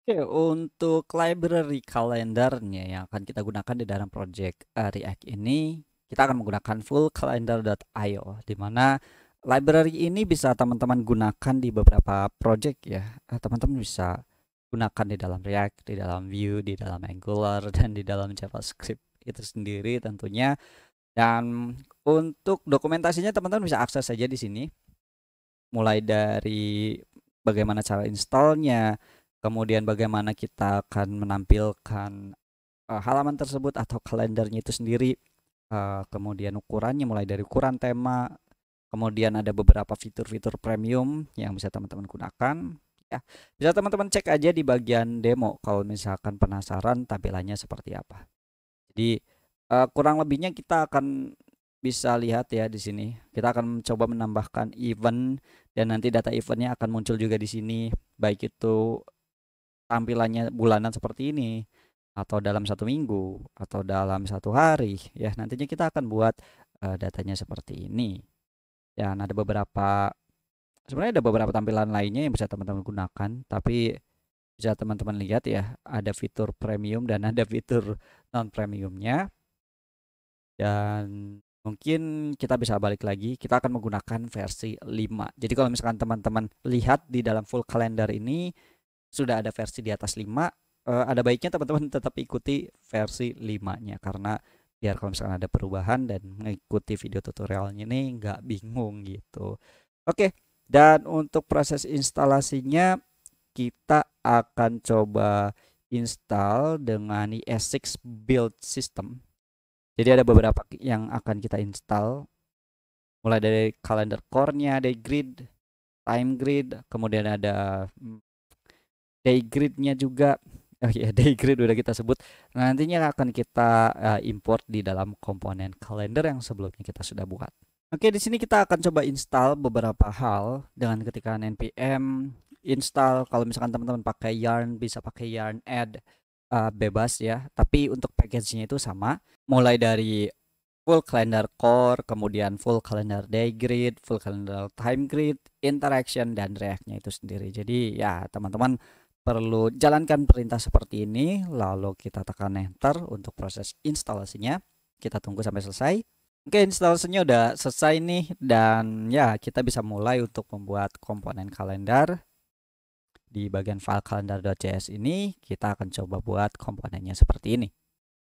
Oke, untuk library kalendernya yang akan kita gunakan di dalam project React ini, kita akan menggunakan fullcalendar.io, di mana library ini bisa teman-teman gunakan di beberapa project ya. Teman-teman bisa gunakan di dalam React, di dalam Vue, di dalam Angular, dan di dalam JavaScript itu sendiri tentunya. Dan untuk dokumentasinya teman-teman bisa akses saja di sini, mulai dari bagaimana cara installnya, kemudian bagaimana kita akan menampilkan halaman tersebut atau kalendernya itu sendiri, kemudian ukurannya mulai dari ukuran tema, kemudian ada beberapa fitur-fitur premium yang bisa teman-teman gunakan. Ya, bisa teman-teman cek aja di bagian demo kalau misalkan penasaran tampilannya seperti apa. Jadi kurang lebihnya kita akan bisa lihat ya di sini. Kita akan mencoba menambahkan event dan nanti data eventnya akan muncul juga di sini, baik itu tampilannya bulanan seperti ini atau dalam satu minggu atau dalam satu hari ya, nantinya kita akan buat datanya seperti ini. Dan ada beberapa, sebenarnya ada beberapa tampilan lainnya yang bisa teman-teman gunakan, tapi bisa teman-teman lihat ya, ada fitur premium dan ada fitur non premiumnya. Dan mungkin kita bisa balik lagi, kita akan menggunakan versi 5. Jadi kalau misalkan teman-teman lihat di dalam full calendar ini sudah ada versi di atas 5, ada baiknya teman-teman tetap ikuti versi 5-nya, karena biar kalau misalkan ada perubahan dan mengikuti video tutorialnya ini nggak bingung gitu. Oke, dan untuk proses instalasinya kita akan coba install dengan ES6 build system. Jadi ada beberapa yang akan kita install, mulai dari calendar core-nya, day grid, time grid, kemudian ada day grid-nya juga. Oh iya, day grid udah kita sebut. Nantinya akan kita import di dalam komponen kalender yang sebelumnya kita sudah buat. Oke, di sini kita akan coba install beberapa hal dengan ketikkan npm install. Kalau misalkan teman-teman pakai Yarn, bisa pakai Yarn add, bebas ya. Tapi untuk package-nya itu sama, mulai dari full calendar core, kemudian full calendar day grid, full calendar time grid, interaction, dan react-nya itu sendiri. Jadi ya teman-teman perlu jalankan perintah seperti ini, lalu kita tekan enter untuk proses instalasinya. Kita tunggu sampai selesai. Oke, instalasinya udah selesai nih, dan ya kita bisa mulai untuk membuat komponen kalender. Di bagian file calendar.js ini kita akan coba buat komponennya seperti ini.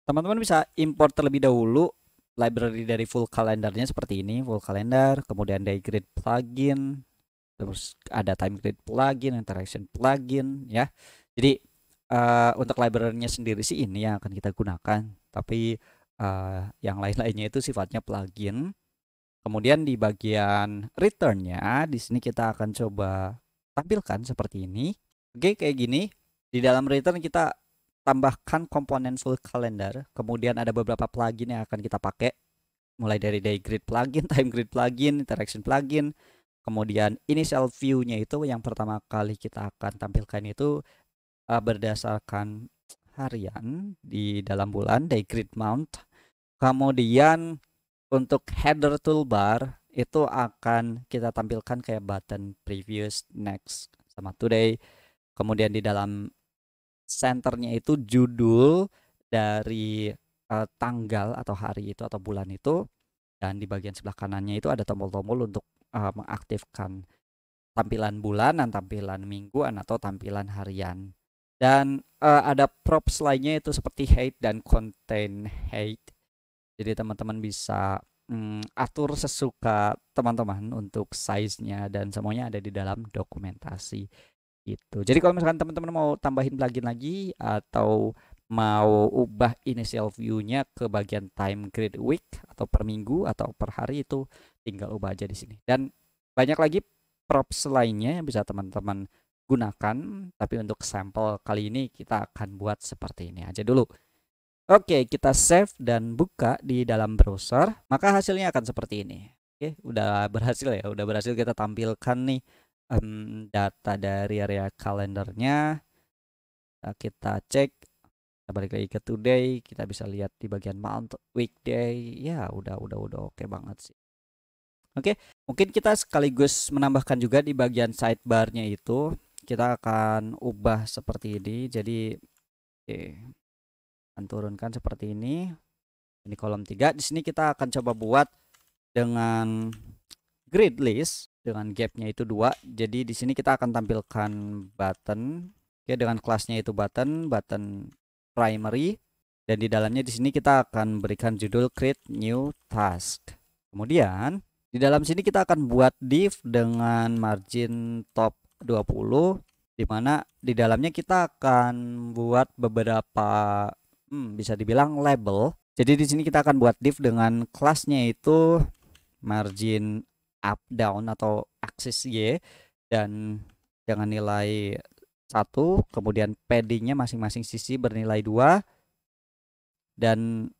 Teman-teman bisa import terlebih dahulu library dari full calendarnya seperti ini, full calendar, kemudian day grid plugin, terus ada time grid plugin, interaction plugin ya. Jadi untuk library-nya sendiri sih ini yang akan kita gunakan, tapi yang lain-lainnya itu sifatnya plugin. Kemudian di bagian return-nya di sini kita akan coba tampilkan seperti ini. Oke, kayak gini. Di dalam return kita tambahkan komponen full calendar, kemudian ada beberapa plugin yang akan kita pakai, mulai dari day grid plugin, time grid plugin, interaction plugin, kemudian initial view-nya itu yang pertama kali kita akan tampilkan itu berdasarkan harian di dalam bulan, day grid mount. Kemudian untuk header toolbar itu akan kita tampilkan kayak button previous, next, sama today. Kemudian di dalam centernya itu judul dari tanggal atau hari itu atau bulan itu, dan di bagian sebelah kanannya itu ada tombol-tombol untuk mengaktifkan tampilan bulanan, tampilan mingguan, atau tampilan harian. Dan ada props lainnya itu seperti height dan contain height. Jadi teman-teman bisa atur sesuka teman-teman untuk size-nya, dan semuanya ada di dalam dokumentasi itu. Jadi kalau misalkan teman-teman mau tambahin plugin lagi atau mau ubah initial view-nya ke bagian time grid week atau per minggu atau per hari, itu tinggal ubah aja di sini. Dan banyak lagi props lainnya yang bisa teman-teman gunakan, tapi untuk sampel kali ini kita akan buat seperti ini aja dulu. Oke, kita save dan buka di dalam browser, maka hasilnya akan seperti ini. Oke, udah berhasil ya, udah berhasil kita tampilkan nih data dari area kalendernya. Kita cek, kita balik lagi ke today, kita bisa lihat di bagian month, weekday, ya udah oke banget sih. Oke, mungkin kita sekaligus menambahkan juga di bagian sidebarnya itu, kita akan ubah seperti ini. Jadi oke, akan turunkan seperti ini. Ini kolom 3. Di sini kita akan coba buat dengan grid list dengan gapnya itu 2. Jadi di sini kita akan tampilkan button, oke, dengan kelasnya itu button primary, dan di dalamnya di sini kita akan berikan judul create new task. Kemudian di dalam sini kita akan buat div dengan margin top 20, dimana di dalamnya kita akan buat beberapa bisa dibilang label. Jadi di sini kita akan buat div dengan kelasnya itu margin up down atau aksis Y dan dengan nilai 1, kemudian paddingnya masing-masing sisi bernilai 2, dan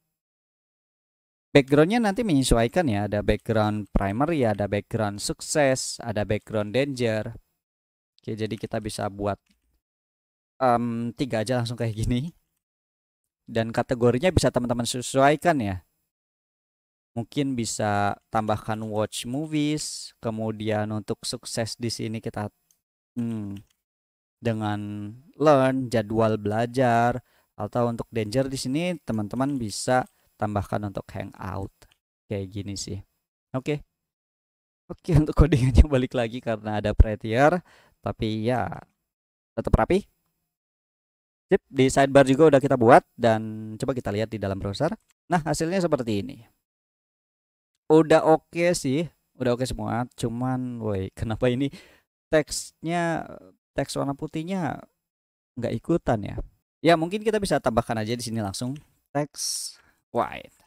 backgroundnya nanti menyesuaikan ya, ada background primary, ada background sukses, ada background danger. Oke, jadi kita bisa buat 3 aja langsung kayak gini, dan kategorinya bisa teman-teman sesuaikan ya. Mungkin bisa tambahkan watch movies, kemudian untuk sukses di sini kita dengan learn, jadwal belajar, atau untuk danger di sini teman-teman bisa tambahkan untuk hangout kayak gini sih. Oke, untuk codingannya balik lagi karena ada prettier, tapi ya tetap rapi. Sip, di sidebar juga udah kita buat dan coba kita lihat di dalam browser. Nah, hasilnya seperti ini. Udah oke sih, udah oke semua. Cuman, woi, kenapa ini teksnya, teks warna putihnya nggak ikutan ya? Ya mungkin kita bisa tambahkan aja di sini langsung teks white,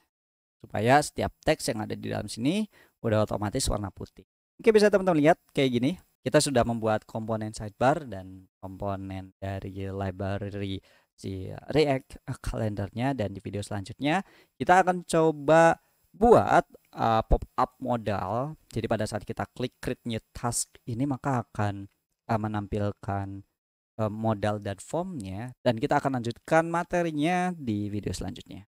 supaya setiap teks yang ada di dalam sini udah otomatis warna putih. Oke, bisa teman-teman lihat kayak gini. Kita sudah membuat komponen sidebar dan komponen dari library si React kalendernya, dan di video selanjutnya kita akan coba buat pop-up modal. Jadi pada saat kita klik create new task ini, maka akan menampilkan modal dan formnya, dan kita akan lanjutkan materinya di video selanjutnya.